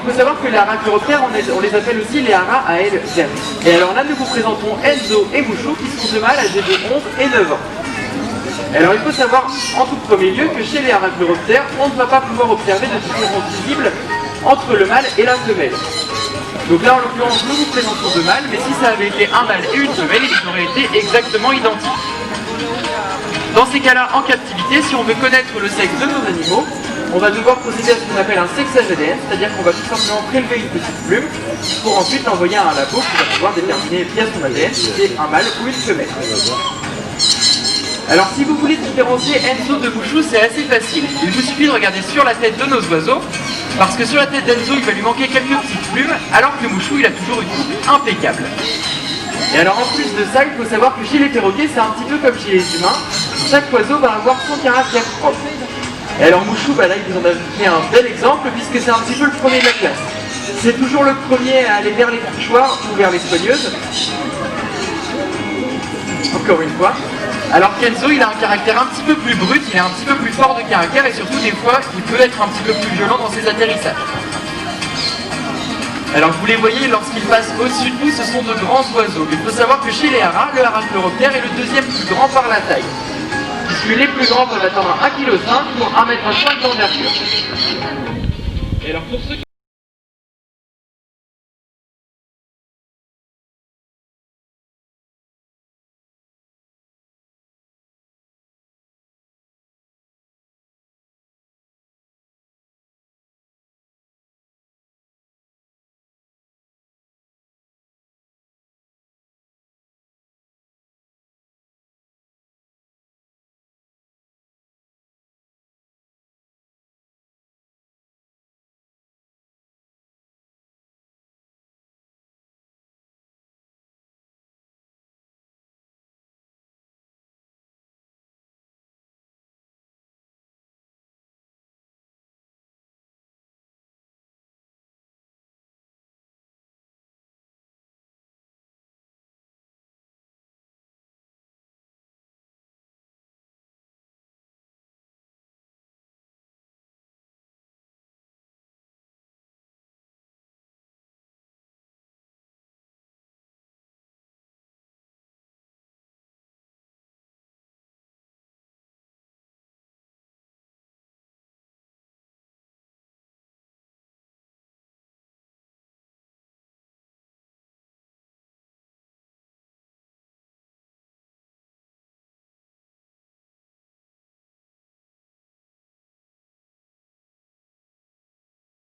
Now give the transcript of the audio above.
il faut savoir que les haras chiroptères, on les appelle aussi les haras à ailes vertes. Et alors là, nous vous présentons Enzo et Mouchou, qui sont deux mâles âgés de 11 et 9 ans. Alors il faut savoir en tout premier lieu que chez les haras chiroptères, on ne va pas pouvoir observer de différence visible entre le mâle et la femelle. Donc là, en l'occurrence, nous vous présentons deux mâles, mais si ça avait été un mâle et une femelle, ils auraient été exactement identiques. Dans ces cas-là, en captivité, si on veut connaître le sexe de nos animaux, on va devoir procéder à ce qu'on appelle un sexage ADN, c'est-à-dire qu'on va tout simplement prélever une petite plume pour ensuite l'envoyer à un labo qui va pouvoir déterminer via son ADN si c'est un mâle ou une femelle. Alors si vous voulez différencier Enzo de Mouchou, c'est assez facile. Il vous suffit de regarder sur la tête de nos oiseaux, parce que sur la tête d'Enzo, il va lui manquer quelques petites plumes, alors que Mouchou, il a toujours une coupe impeccable. Et alors en plus de ça, il faut savoir que chez les perroquets, c'est un petit peu comme chez les humains, chaque oiseau va avoir son caractère propre. Et alors Mouchou, là, il vous en a fait un bel exemple, puisque c'est un petit peu le premier de la classe. C'est toujours le premier à aller vers les perchoirs ou vers les soigneuses. Encore une fois. Alors qu'Enzo, il a un caractère un petit peu plus brut, il est un petit peu plus fort de caractère et surtout des fois, il peut être un petit peu plus violent dans ses atterrissages. Alors vous les voyez, lorsqu'ils passent au-dessus de nous, ce sont de grands oiseaux. Il faut savoir que chez les haras, le hara chiroptère est le deuxième plus grand par la taille. Puisque les plus grands peuvent atteindre 1,5 kg pour 1,5 m d'envergure. Et alors pour ceux qui